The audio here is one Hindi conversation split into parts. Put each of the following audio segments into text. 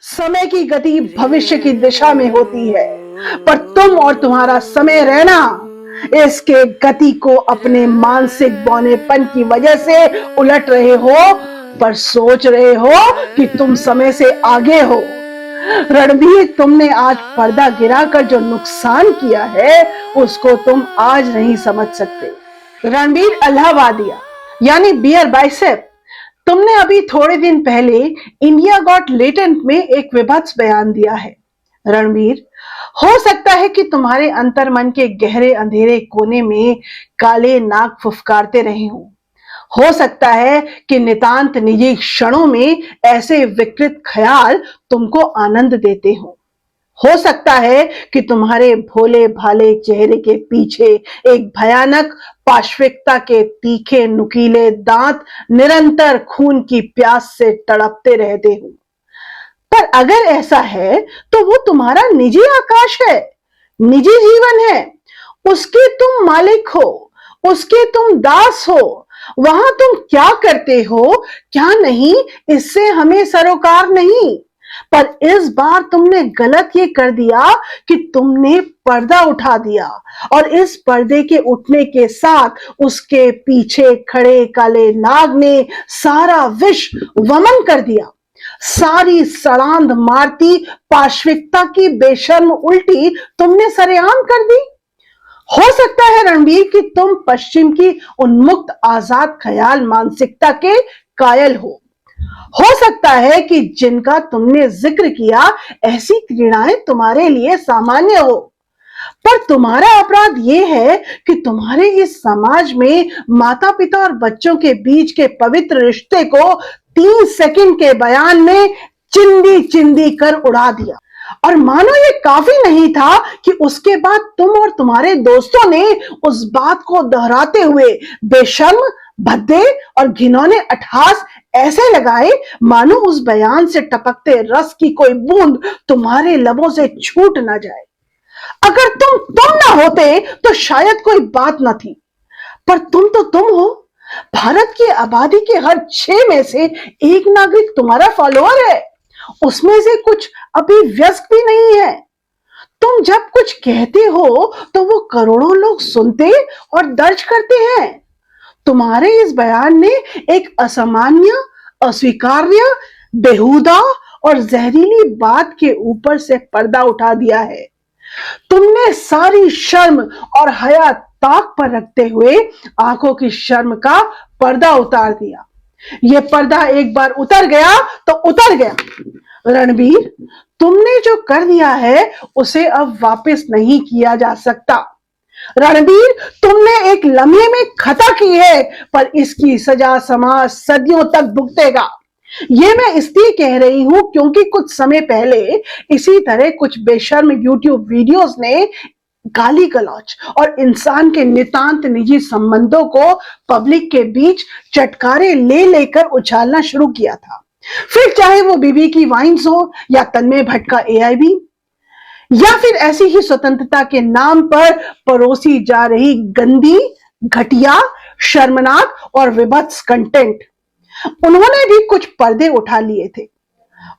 समय की गति भविष्य की दिशा में होती है, पर तुम और तुम्हारा समय रहना इसके गति को अपने मानसिक बौनेपन की वजह से उलट रहे हो, पर सोच रहे हो कि तुम समय से आगे हो। रणबीर, तुमने आज पर्दा गिराकर जो नुकसान किया है उसको तुम आज नहीं समझ सकते। रणबीर अल्हाबादिया यानी बियर बाइसेप, तुमने अभी थोड़े दिन पहले इंडिया गॉट लेटेंट में एक विभत्स बयान दिया है। रणबीर, हो सकता है कि तुम्हारे अंतर्मन के गहरे अंधेरे कोने में काले नाग फुफकारते रहे हो सकता है कि नितांत निजी क्षणों में ऐसे विकृत ख्याल तुमको आनंद देते हो सकता है कि तुम्हारे भोले भाले चेहरे के पीछे एक भयानक पार्श्विकता के तीखे नुकीले दांत निरंतर खून की प्यास से तड़पते रहते हो। पर अगर ऐसा है तो वो तुम्हारा निजी आकाश है, निजी जीवन है, उसके तुम मालिक हो, उसके तुम दास हो। वहां तुम क्या करते हो क्या नहीं, इससे हमें सरोकार नहीं। पर इस बार तुमने गलत ये कर दिया कि तुमने पर्दा उठा दिया और इस पर्दे के उठने के साथ उसके पीछे खड़े काले नाग ने सारा विष वमन कर दिया। सारी सड़ांध मारती पार्श्विकता की बेशर्म उल्टी तुमने सरेआम कर दी। हो सकता है रणबीर कि तुम पश्चिम की उन्मुक्त आजाद ख्याल मानसिकता के कायल हो सकता है कि जिनका तुमने जिक्र किया ऐसी क्रीड़ाएं तुम्हारे लिए सामान्य हो, पर तुम्हारा अपराध यह है कि तुम्हारे इस समाज में माता पिता और बच्चों के बीच के पवित्र रिश्ते को 3 सेकंड के बयान में चिंदी चिंदी कर उड़ा दिया। और मानो ये काफी नहीं था कि उसके बाद तुम और तुम्हारे दोस्तों ने उस बात को दोहराते हुए बेशर्म, भद्दे और घिनौने अट्टहास ऐसे लगाए मानो उस बयान से टपकते रस की कोई बूंद तुम्हारे लबों से छूट ना जाए। अगर तुम ना होते तो शायद कोई बात ना थी, पर तुम तो तुम हो। भारत की आबादी के हर 6 में से 1 नागरिक तुम्हारा फॉलोअर है, उसमें से कुछ अभी वयस्क भी नहीं है। तुम जब कुछ कहते हो तो वो करोड़ों लोग सुनते और दर्ज करते हैं। तुम्हारे इस बयान ने एक असामान्य, अस्वीकार्य, बेहुदा और जहरीली बात के ऊपर से पर्दा उठा दिया है। तुमने सारी शर्म और हया ताक पर रखते हुए आंखों की शर्म का पर्दा उतार दिया। यह पर्दा एक बार उतर गया तो उतर गया। रणबीर, तुमने जो कर दिया है उसे अब वापस नहीं किया जा सकता। रणबीर, तुमने एक लम्हे में खता की है, पर इसकी सजा समाज सदियों तक भुगतेगा। ये मैं इसलिए कह रही हूं क्योंकि कुछ समय पहले इसी तरह कुछ बेशर्म यूट्यूब वीडियोस ने गाली गलौज और इंसान के नितांत निजी संबंधों को पब्लिक के बीच चटकारे ले लेकर उछालना शुरू किया था। फिर चाहे वो बीबी की वाइन्स हो या तन्मय भट्ट का AIB, या फिर ऐसी ही स्वतंत्रता के नाम पर परोसी जा रही गंदी, घटिया, शर्मनाक और विभत्स कंटेंट। उन्होंने भी कुछ पर्दे उठा लिए थे।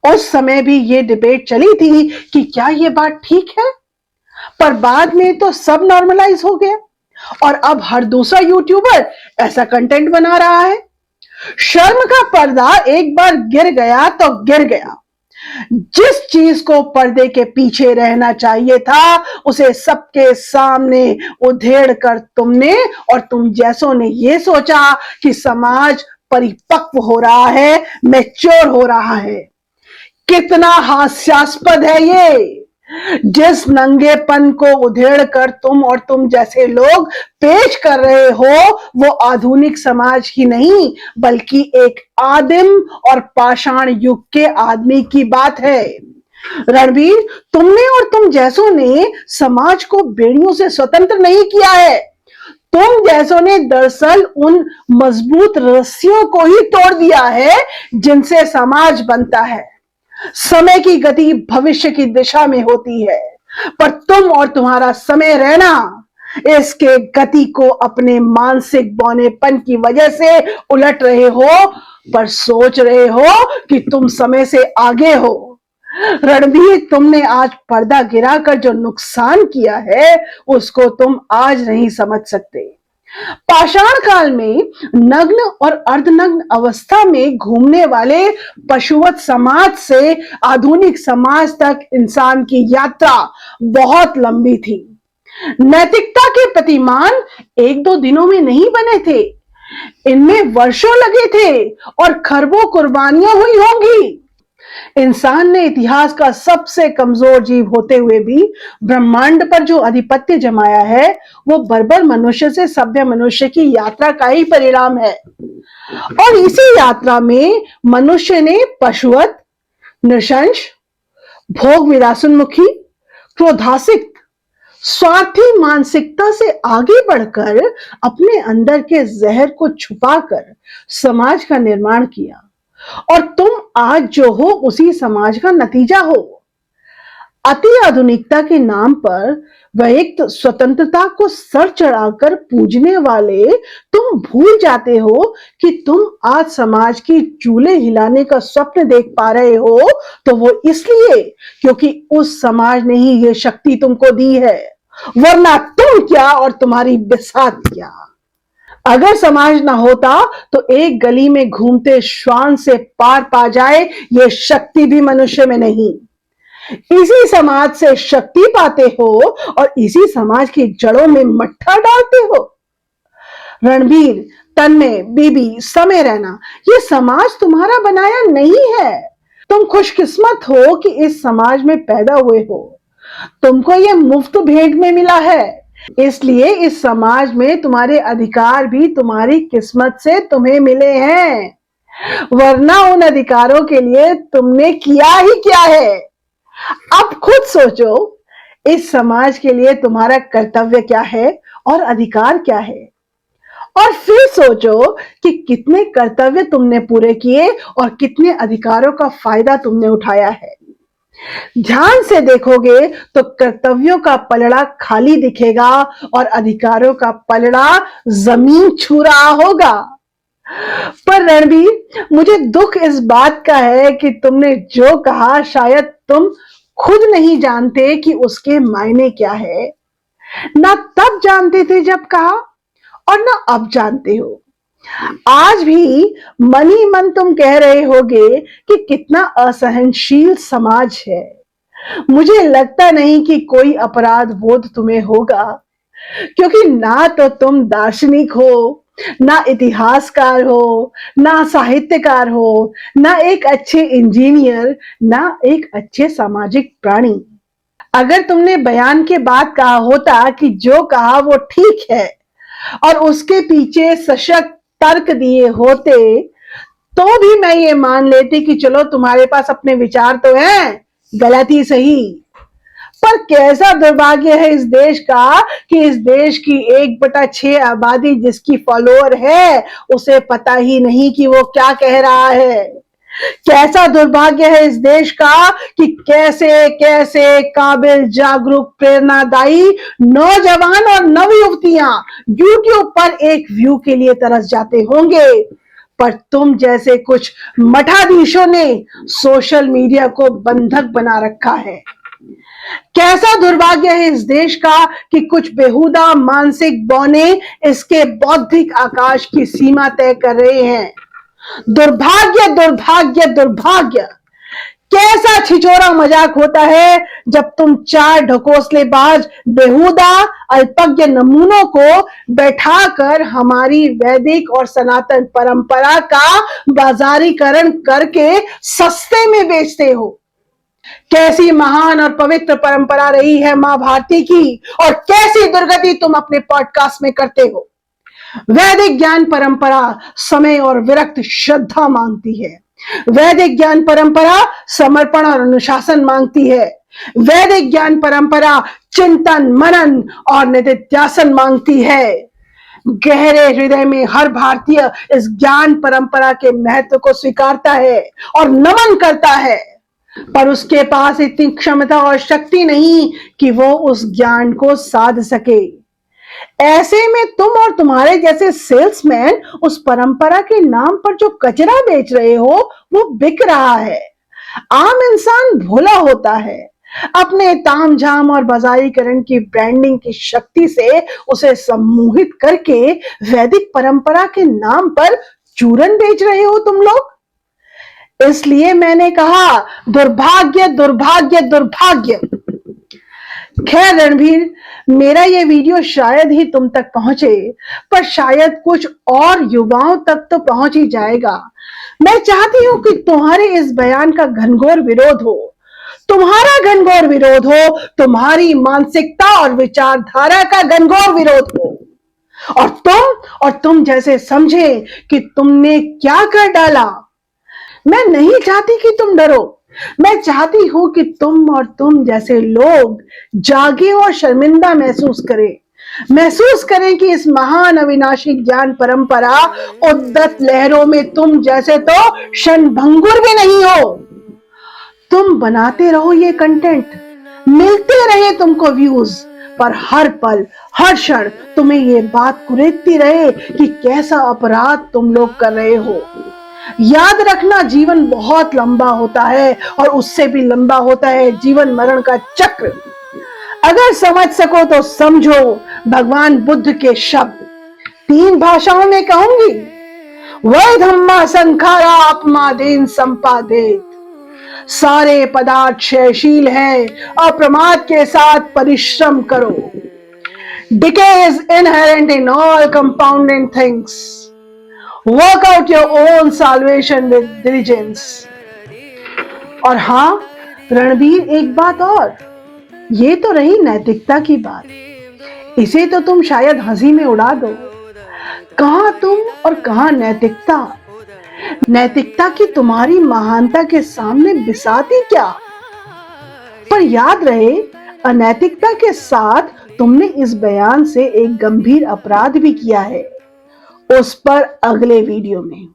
उस समय भी ये डिबेट चली थी कि क्या ये बात ठीक है, पर बाद में तो सब नॉर्मलाइज हो गया और अब हर दूसरा यूट्यूबर ऐसा कंटेंट बना रहा है। शर्म का पर्दा एक बार गिर गया तो गिर गया। जिस चीज को पर्दे के पीछे रहना चाहिए था उसे सबके सामने उधेड़ कर तुमने और तुम जैसों ने ये सोचा कि समाज परिपक्व हो रहा है, मैच्योर हो रहा है। कितना हास्यास्पद है ये। जिस नंगेपन को उधेड़ कर तुम और तुम जैसे लोग पेश कर रहे हो वो आधुनिक समाज ही नहीं बल्कि एक आदिम और पाषाण युग के आदमी की बात है। रणबीर, तुमने और तुम जैसों ने समाज को बेड़ियों से स्वतंत्र नहीं किया है। तुम जैसों ने दरअसल उन मजबूत रस्सियों को ही तोड़ दिया है जिनसे समाज बनता है। समय की गति भविष्य की दिशा में होती है, पर तुम और तुम्हारा समय रहना इसके गति को अपने मानसिक बौनेपन की वजह से उलट रहे हो, पर सोच रहे हो कि तुम समय से आगे हो। रणबीर, तुमने आज पर्दा गिराकर जो नुकसान किया है उसको तुम आज नहीं समझ सकते। पाषाण काल में नग्न और अर्धनग्न अवस्था में घूमने वाले पशुवत समाज से आधुनिक समाज तक इंसान की यात्रा बहुत लंबी थी। नैतिकता के प्रतिमान एक दो दिनों में नहीं बने थे, इनमें वर्षों लगे थे और खरबों कुर्बानियां हुई होंगी। इंसान ने इतिहास का सबसे कमजोर जीव होते हुए भी ब्रह्मांड पर जो आधिपत्य जमाया है वो बर्बर मनुष्य से सभ्य मनुष्य की यात्रा का ही परिणाम है। और इसी यात्रा में मनुष्य ने पशुवत, नृशंस, भोग विलासोन्मुखी, क्रोधासिक्त, स्वार्थी मानसिकता से आगे बढ़कर अपने अंदर के जहर को छुपाकर समाज का निर्माण किया और तुम आज जो हो उसी समाज का नतीजा हो। अति आधुनिकता के नाम पर व्यक्त स्वतंत्रता को सर चढ़ाकर पूजने वाले तुम भूल जाते हो कि तुम आज समाज की चूल्हे हिलाने का स्वप्न देख पा रहे हो तो वो इसलिए क्योंकि उस समाज ने ही ये शक्ति तुमको दी है, वरना तुम क्या और तुम्हारी बिसात क्या। अगर समाज ना होता तो एक गली में घूमते श्वान से पार पा जाए ये शक्ति भी मनुष्य में नहीं। इसी समाज से शक्ति पाते हो और इसी समाज की जड़ों में मट्ठा डालते हो। रणबीर, तन्मय, बीबी, समय रहना, ये समाज तुम्हारा बनाया नहीं है। तुम खुशकिस्मत हो कि इस समाज में पैदा हुए हो। तुमको ये मुफ्त भेंट में मिला है, इसलिए इस समाज में तुम्हारे अधिकार भी तुम्हारी किस्मत से तुम्हें मिले हैं, वरना उन अधिकारों के लिए तुमने किया ही क्या है। अब खुद सोचो, इस समाज के लिए तुम्हारा कर्तव्य क्या है और अधिकार क्या है, और फिर सोचो कि कितने कर्तव्य तुमने पूरे किए और कितने अधिकारों का फायदा तुमने उठाया है। ध्यान से देखोगे तो कर्तव्यों का पलड़ा खाली दिखेगा और अधिकारों का पलड़ा जमीन छू रहा होगा। पर रणबीर, मुझे दुख इस बात का है कि तुमने जो कहा शायद तुम खुद नहीं जानते कि उसके मायने क्या है। ना तब जानते थे जब कहा और ना अब जानते हो। आज भी मन ही मन तुम कह रहे होगे कि कितना असहनशील समाज है। मुझे लगता नहीं कि कोई अपराध बोध तुम्हें होगा, क्योंकि ना तो तुम दार्शनिक हो, ना इतिहासकार हो, ना साहित्यकार हो, ना एक अच्छे इंजीनियर, ना एक अच्छे सामाजिक प्राणी। अगर तुमने बयान के बाद कहा होता कि जो कहा वो ठीक है और उसके पीछे सशक्त तर्क दिए होते तो भी मैं ये मान लेती कि चलो तुम्हारे पास अपने विचार तो हैं, गलत ही सही। पर कैसा दुर्भाग्य है इस देश का कि इस देश की 1/6 आबादी जिसकी फॉलोअर है उसे पता ही नहीं कि वो क्या कह रहा है। कैसा दुर्भाग्य है इस देश का कि कैसे कैसे काबिल, जागरूक, प्रेरणादायी नौजवान और नवयुवतियां यूट्यूब पर एक व्यू के लिए तरस जाते होंगे, पर तुम जैसे कुछ मठाधीशों ने सोशल मीडिया को बंधक बना रखा है। कैसा दुर्भाग्य है इस देश का कि कुछ बेहुदा मानसिक बौने इसके बौद्धिक आकाश की सीमा तय कर रहे हैं। दुर्भाग्य, दुर्भाग्य, दुर्भाग्य। कैसा छिछोरा मजाक होता है जब तुम 4 ढकोसलेबाज बेहुदा अल्पज्ञ नमूनों को बैठाकर हमारी वैदिक और सनातन परंपरा का बाजारीकरण करके सस्ते में बेचते हो। कैसी महान और पवित्र परंपरा रही है मां भारती की और कैसी दुर्गति तुम अपने पॉडकास्ट में करते हो। वैदिक ज्ञान परंपरा समय और विरक्त श्रद्धा मांगती है। वैदिक ज्ञान परंपरा समर्पण और अनुशासन मांगती है। वैदिक ज्ञान परंपरा चिंतन, मनन और निधिध्यासन मांगती है। गहरे हृदय में हर भारतीय इस ज्ञान परंपरा के महत्व को स्वीकारता है और नमन करता है, पर उसके पास इतनी क्षमता और शक्ति नहीं कि वो उस ज्ञान को साध सके। ऐसे में तुम और तुम्हारे जैसे सेल्समैन उस परंपरा के नाम पर जो कचरा बेच रहे हो वो बिक रहा है। आम इंसान भोला होता है, अपने तामझाम और बजाईकरण की ब्रांडिंग की शक्ति से उसे सम्मोहित करके वैदिक परंपरा के नाम पर चूरन बेच रहे हो तुम लोग। इसलिए मैंने कहा दुर्भाग्य दुर्भाग्य दुर्भाग्य। खैर रणबीर, मेरा ये वीडियो शायद ही तुम तक पहुंचे, पर शायद कुछ और युवाओं तक तो पहुंच ही जाएगा। मैं चाहती हूं कि तुम्हारे इस बयान का घनघोर विरोध हो, तुम्हारा घनघोर विरोध हो, तुम्हारी मानसिकता और विचारधारा का घनघोर विरोध हो, और तुम जैसे समझे कि तुमने क्या कर डाला। मैं नहीं चाहती कि तुम डरो, मैं चाहती हूं कि तुम जैसे लोग जागे और शर्मिंदा महसूस करें कि इस महान अविनाशी ज्ञान परंपरा उद्दत लहरों में तुम जैसे तो क्षणभंगुर भी नहीं हो। तुम बनाते रहो ये कंटेंट, मिलते रहे तुमको व्यूज, पर हर पल हर क्षण तुम्हें ये बात कुरेदती रहे कि कैसा अपराध तुम लोग कर रहे हो। याद रखना, जीवन बहुत लंबा होता है और उससे भी लंबा होता है जीवन मरण का चक्र। अगर समझ सको तो समझो भगवान बुद्ध के शब्द, 3 भाषाओं में कहूंगी, वै धम्मा संखारा अपमादेन संपादित। सारे पदार्थ क्षयशील हैं, अप्रमाद के साथ परिश्रम करो। Decay is inherent in all compounding things. Work out your own salvation with diligence. और हाँ रणबीर, एक बात और, ये तो रही नैतिकता की बात, इसे तो तुम शायद हंसी में उड़ा दो। कहां तुम और कहां नैतिकता। नैतिकता की तुम्हारी महानता के सामने बिसाती क्या। पर याद रहे, अनैतिकता के साथ तुमने इस बयान से एक गंभीर अपराध भी किया है, उस पर अगले वीडियो में।